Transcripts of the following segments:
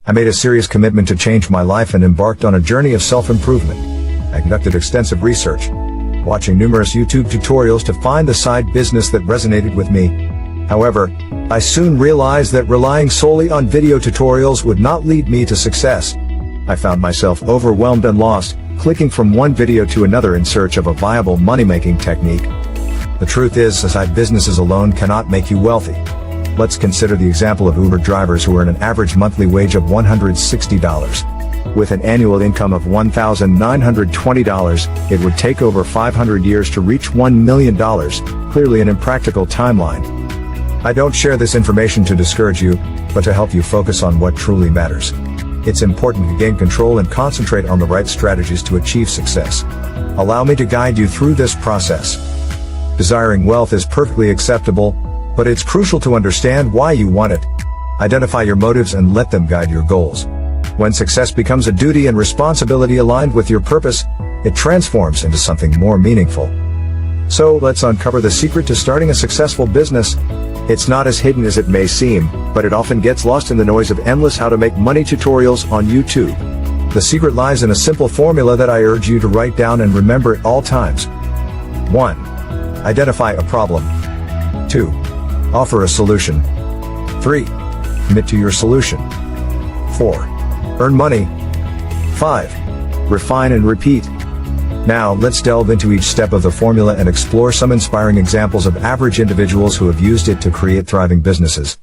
I made a serious commitment to change my life and embarked on a journey of self-improvement. I conducted extensive research, watching numerous YouTube tutorials to find the side business that resonated with me. However, I soon realized that relying solely on video tutorials would not lead me to success. I found myself overwhelmed and lost, clicking from one video to another in search of a viable money-making technique. The truth is, side businesses alone cannot make you wealthy. Let's consider the example of Uber drivers who earn an average monthly wage of $160. With an annual income of $1,920, it would take over 500 years to reach $1 million, clearly an impractical timeline. I don't share this information to discourage you, but to help you focus on what truly matters. It's important to gain control and concentrate on the right strategies to achieve success. Allow me to guide you through this process. Desiring wealth is perfectly acceptable, but it's crucial to understand why you want it. Identify your motives and let them guide your goals. When success becomes a duty and responsibility aligned with your purpose, it transforms into something more meaningful. So let's uncover the secret to starting a successful business. It's not as hidden as it may seem, but it often gets lost in the noise of endless how to make money tutorials on YouTube. The secret lies in a simple formula that I urge you to write down and remember at all times. 1. Identify a problem. 2. Offer a solution. 3. Commit to your solution. 4. Earn money. 5. Refine and repeat. Now, let's delve into each step of the formula and explore some inspiring examples of average individuals who have used it to create thriving businesses.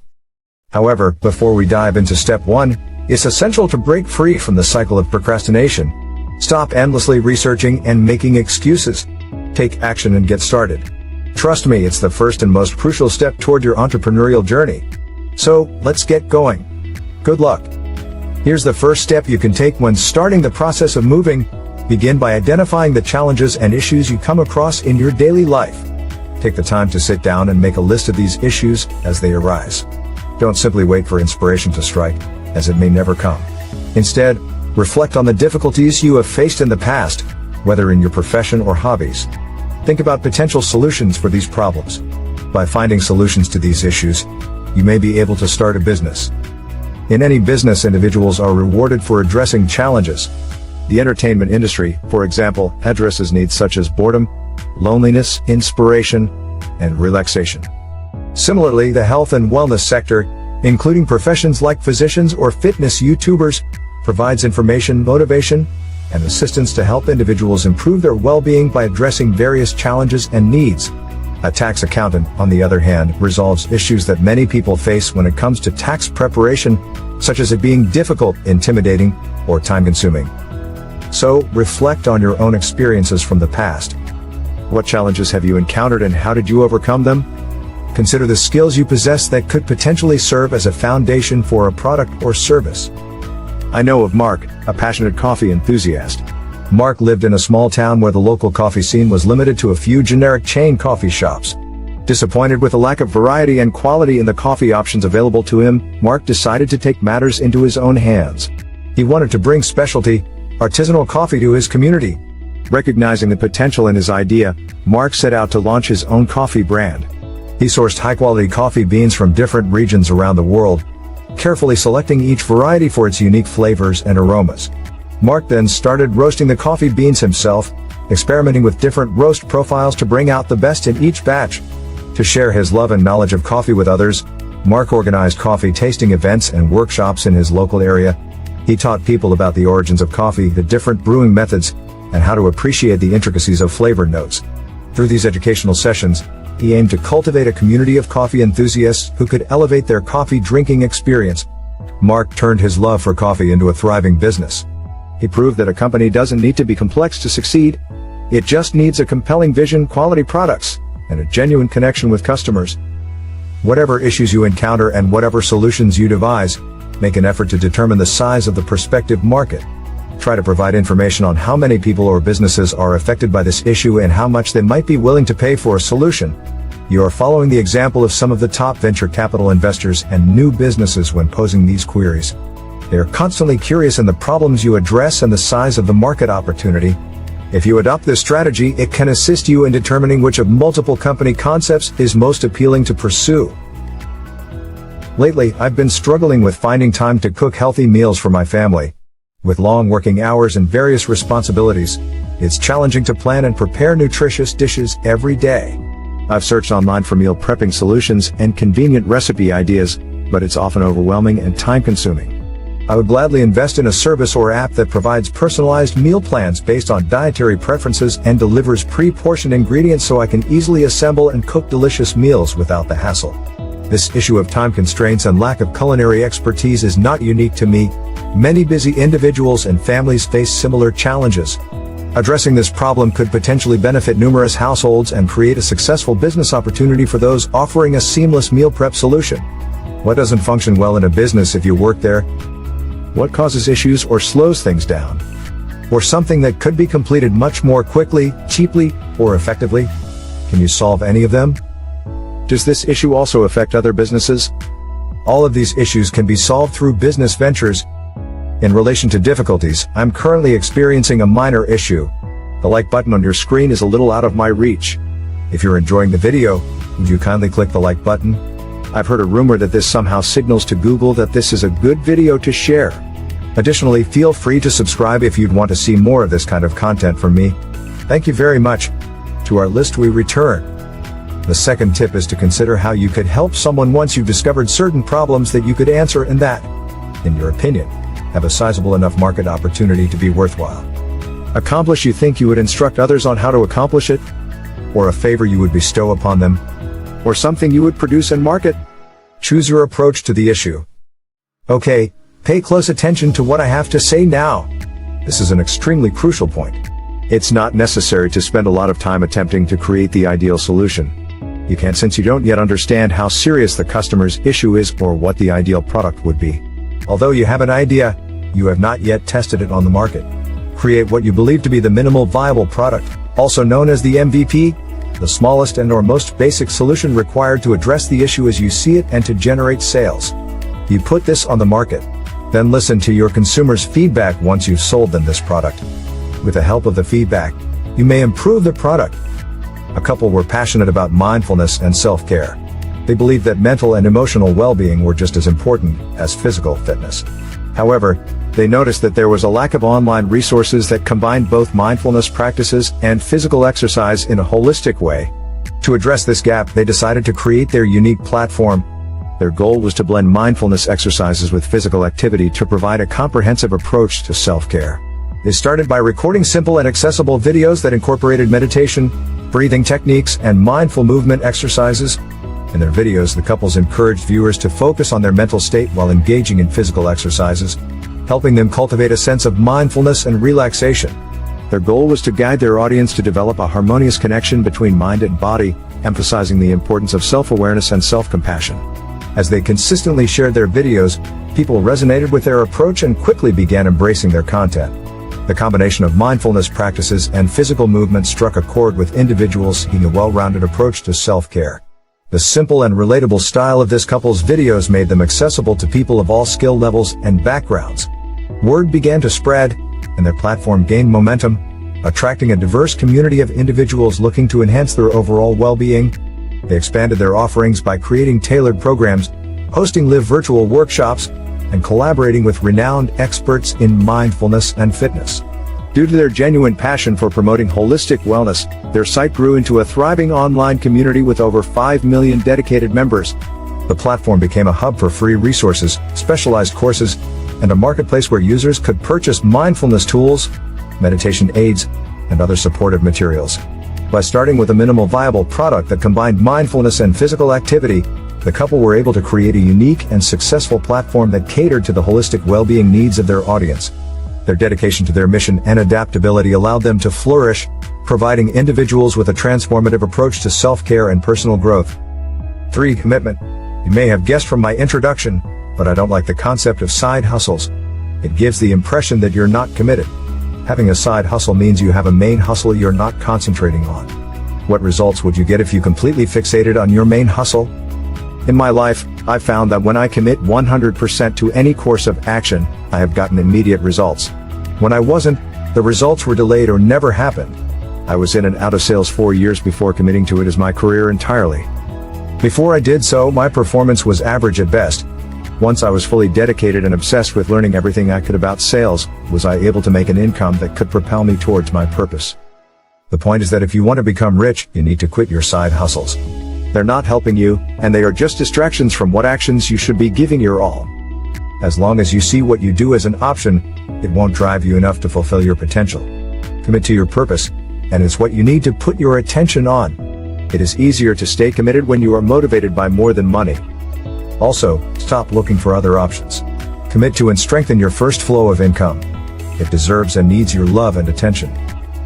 However, before we dive into step 1, it's essential to break free from the cycle of procrastination. Stop endlessly researching and making excuses. Take action and get started. Trust me, it's the first and most crucial step toward your entrepreneurial journey. So, let's get going. Good luck. Here's the first step you can take when starting the process of moving. Begin by identifying the challenges and issues you come across in your daily life. Take the time to sit down and make a list of these issues as they arise. Don't simply wait for inspiration to strike, as it may never come. Instead, reflect on the difficulties you have faced in the past, whether in your profession or hobbies. Think about potential solutions for these problems. By finding solutions to these issues, you may be able to start a business. In any business, individuals are rewarded for addressing challenges. The entertainment industry, for example, addresses needs such as boredom, loneliness, inspiration, and relaxation. Similarly, the health and wellness sector, including professions like physicians or fitness YouTubers, provides information, motivation, and assistance to help individuals improve their well-being by addressing various challenges and needs. A tax accountant, on the other hand, resolves issues that many people face when it comes to tax preparation, such as it being difficult, intimidating, or time-consuming. So, reflect on your own experiences from the past. What challenges have you encountered and how did you overcome them? Consider the skills you possess that could potentially serve as a foundation for a product or service. I know of Mark, a passionate coffee enthusiast. Mark lived in a small town where the local coffee scene was limited to a few generic chain coffee shops. Disappointed with the lack of variety and quality in the coffee options available to him, Mark decided to take matters into his own hands. He wanted to bring specialty, artisanal coffee to his community. Recognizing the potential in his idea, Mark set out to launch his own coffee brand. He sourced high-quality coffee beans from different regions around the world, carefully selecting each variety for its unique flavors and aromas. Mark then started roasting the coffee beans himself, experimenting with different roast profiles to bring out the best in each batch. To share his love and knowledge of coffee with others, Mark organized coffee tasting events and workshops in his local area. He taught people about the origins of coffee, the different brewing methods, and how to appreciate the intricacies of flavor notes. Through these educational sessions, he aimed to cultivate a community of coffee enthusiasts who could elevate their coffee drinking experience. Mark turned his love for coffee into a thriving business. He proved that a company doesn't need to be complex to succeed. It just needs a compelling vision, quality products, and a genuine connection with customers. Whatever issues you encounter and whatever solutions you devise, make an effort to determine the size of the prospective market. Try to provide information on how many people or businesses are affected by this issue and how much they might be willing to pay for a solution. You are following the example of some of the top venture capital investors and new businesses when posing these queries. They are constantly curious in the problems you address and the size of the market opportunity. If you adopt this strategy, it can assist you in determining which of multiple company concepts is most appealing to pursue. Lately, I've been struggling with finding time to cook healthy meals for my family. With long working hours and various responsibilities, it's challenging to plan and prepare nutritious dishes every day. I've searched online for meal prepping solutions and convenient recipe ideas, but it's often overwhelming and time-consuming. I would gladly invest in a service or app that provides personalized meal plans based on dietary preferences and delivers pre-portioned ingredients so I can easily assemble and cook delicious meals without the hassle. This issue of time constraints and lack of culinary expertise is not unique to me. Many busy individuals and families face similar challenges. Addressing this problem could potentially benefit numerous households and create a successful business opportunity for those offering a seamless meal prep solution. What doesn't function well in a business if you work there? What causes issues or slows things down? Or something that could be completed much more quickly, cheaply, or effectively? Can you solve any of them? Does this issue also affect other businesses? All of these issues can be solved through business ventures. In relation to difficulties, I'm currently experiencing a minor issue. The like button on your screen is a little out of my reach. If you're enjoying the video, would you kindly click the like button? I've heard a rumor that this somehow signals to Google that this is a good video to share. Additionally, feel free to subscribe if you'd want to see more of this kind of content from me. Thank you very much. To our list we return. The second tip is to consider how you could help someone once you've discovered certain problems that you could answer and that, in your opinion, have a sizable enough market opportunity to be worthwhile. Accomplish you think you would instruct others on how to accomplish it? Or a favor you would bestow upon them? Or something you would produce and market? Choose your approach to the issue. Okay, pay close attention to what I have to say now. This is an extremely crucial point. It's not necessary to spend a lot of time attempting to create the ideal solution. You can't, since you don't yet understand how serious the customer's issue is or what the ideal product would be. Although you have an idea, you have not yet tested it on the market. Create what you believe to be the minimal viable product, also known as the MVP, the smallest and or most basic solution required to address the issue as you see it and to generate sales. You put this on the market. Then listen to your consumers' feedback once you've sold them this product. With the help of the feedback, you may improve the product. A couple were passionate about mindfulness and self-care. They believed that mental and emotional well-being were just as important as physical fitness. However, they noticed that there was a lack of online resources that combined both mindfulness practices and physical exercise in a holistic way. To address this gap, they decided to create their unique platform. Their goal was to blend mindfulness exercises with physical activity to provide a comprehensive approach to self-care. They started by recording simple and accessible videos that incorporated meditation, breathing techniques, and mindful movement exercises. In their videos, the couples encouraged viewers to focus on their mental state while engaging in physical exercises, helping them cultivate a sense of mindfulness and relaxation. Their goal was to guide their audience to develop a harmonious connection between mind and body, emphasizing the importance of self-awareness and self-compassion. As they consistently shared their videos, people resonated with their approach and quickly began embracing their content. The combination of mindfulness practices and physical movement struck a chord with individuals seeking a well-rounded approach to self-care. The simple and relatable style of this couple's videos made them accessible to people of all skill levels and backgrounds. Word began to spread, and their platform gained momentum, attracting a diverse community of individuals looking to enhance their overall well-being. They expanded their offerings by creating tailored programs, hosting live virtual workshops, and collaborating with renowned experts in mindfulness and fitness. Due to their genuine passion for promoting holistic wellness, their site grew into a thriving online community with over 5 million dedicated members. The platform became a hub for free resources, specialized courses, and a marketplace where users could purchase mindfulness tools, meditation aids, and other supportive materials. By starting with a minimal viable product that combined mindfulness and physical activity, the couple were able to create a unique and successful platform that catered to the holistic well-being needs of their audience. Their dedication to their mission and adaptability allowed them to flourish, providing individuals with a transformative approach to self-care and personal growth. 3. Commitment. You may have guessed from my introduction, but I don't like the concept of side hustles. It gives the impression that you're not committed. Having a side hustle means you have a main hustle you're not concentrating on. What results would you get if you completely fixated on your main hustle? In my life, I've found that when I commit 100% to any course of action, I have gotten immediate results. When I wasn't, the results were delayed or never happened. I was in and out of sales 4 years before committing to it as my career entirely. Before I did so, my performance was average at best, Once I was fully dedicated and obsessed with learning everything I could about sales, was I able to make an income that could propel me towards my purpose. The point is that if you want to become rich, you need to quit your side hustles. They're not helping you, and they are just distractions from what actions you should be giving your all. As long as you see what you do as an option, it won't drive you enough to fulfill your potential. Commit to your purpose, and it's what you need to put your attention on. It is easier to stay committed when you are motivated by more than money. Also, stop looking for other options. Commit to and strengthen your first flow of income. It deserves and needs your love and attention.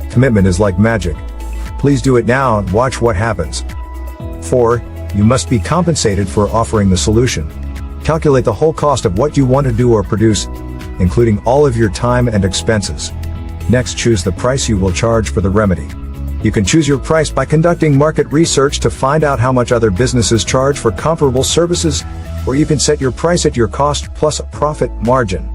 Commitment is like magic. Please do it now and watch what happens. 4. You must be compensated for offering the solution. Calculate the whole cost of what you want to do or produce, including all of your time and expenses. Next, choose the price you will charge for the remedy. You can choose your price by conducting market research to find out how much other businesses charge for comparable services, or you can set your price at your cost plus a profit margin.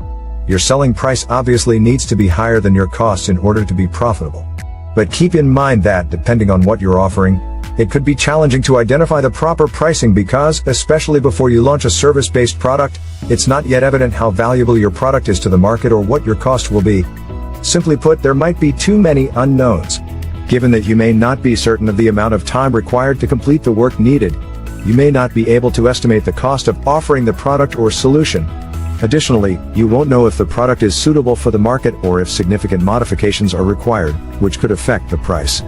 Your selling price obviously needs to be higher than your costs in order to be profitable. But keep in mind that, depending on what you're offering, it could be challenging to identify the proper pricing because, especially before you launch a service-based product, it's not yet evident how valuable your product is to the market or what your cost will be. Simply put, there might be too many unknowns. Given that you may not be certain of the amount of time required to complete the work needed, you may not be able to estimate the cost of offering the product or solution. Additionally, you won't know if the product is suitable for the market or if significant modifications are required, which could affect the price.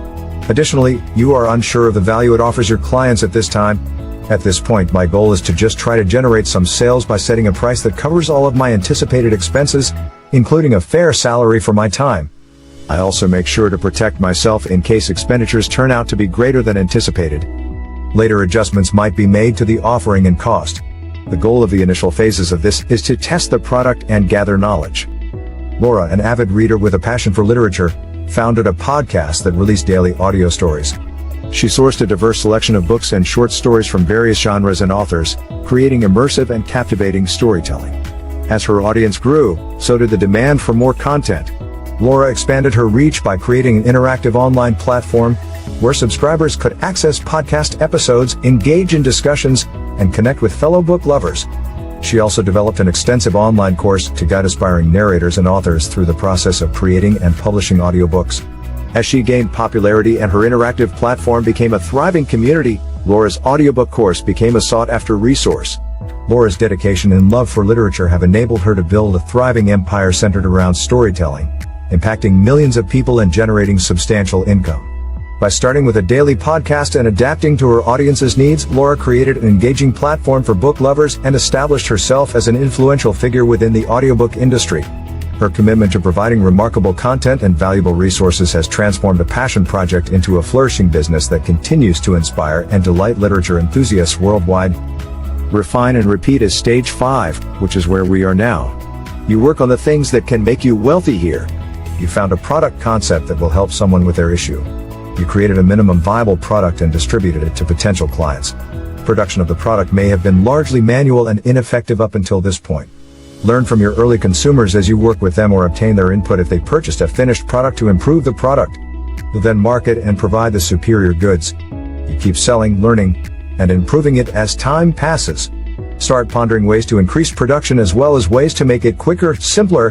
Additionally, you are unsure of the value it offers your clients at this time. At this point, my goal is to just try to generate some sales by setting a price that covers all of my anticipated expenses, including a fair salary for my time. I also make sure to protect myself in case expenditures turn out to be greater than anticipated. Later adjustments might be made to the offering and cost. The goal of the initial phases of this is to test the product and gather knowledge. Laura, an avid reader with a passion for literature, founded a podcast that released daily audio stories. She sourced a diverse selection of books and short stories from various genres and authors, creating immersive and captivating storytelling. As her audience grew, so did the demand for more content. Laura expanded her reach by creating an interactive online platform where subscribers could access podcast episodes, engage in discussions, and connect with fellow book lovers. She also developed an extensive online course to guide aspiring narrators and authors through the process of creating and publishing audiobooks. As she gained popularity and her interactive platform became a thriving community, Laura's audiobook course became a sought-after resource. Laura's dedication and love for literature have enabled her to build a thriving empire centered around storytelling, impacting millions of people and generating substantial income. By starting with a daily podcast and adapting to her audience's needs, Laura created an engaging platform for book lovers and established herself as an influential figure within the audiobook industry. Her commitment to providing remarkable content and valuable resources has transformed a passion project into a flourishing business that continues to inspire and delight literature enthusiasts worldwide. Refine and repeat is stage 5, which is where we are now. You work on the things that can make you wealthy here. You found a product concept that will help someone with their issue. You created a minimum viable product and distributed it to potential clients. Production of the product may have been largely manual and ineffective up until this point. Learn from your early consumers as you work with them or obtain their input if they purchased a finished product to improve the product. You then market and provide the superior goods. You keep selling, learning, and improving it as time passes. Start pondering ways to increase production as well as ways to make it quicker, simpler,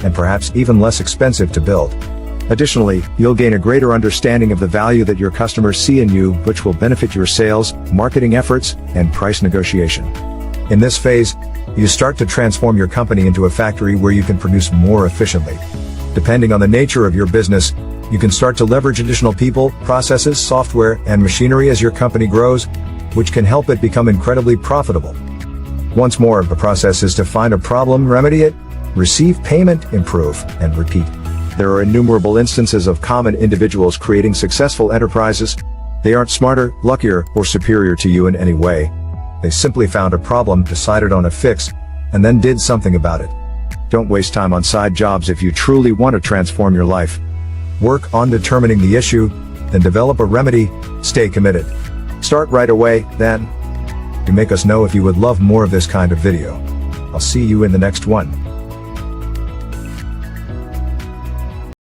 and perhaps even less expensive to build. Additionally, you'll gain a greater understanding of the value that your customers see in you, which will benefit your sales, marketing efforts, and price negotiation. In this phase, you start to transform your company into a factory where you can produce more efficiently. Depending on the nature of your business, you can start to leverage additional people, processes, software, and machinery as your company grows, which can help it become incredibly profitable. Once more, the process is to find a problem, remedy it, receive payment, improve, and repeat. There are innumerable instances of common individuals creating successful enterprises. They aren't smarter, luckier, or superior to you in any way. They simply found a problem, decided on a fix, and then did something about it. Don't waste time on side jobs if you truly want to transform your life. Work on determining the issue, then develop a remedy. Stay committed. Start right away, then. Do make us know if you would love more of this kind of video. I'll see you in the next one.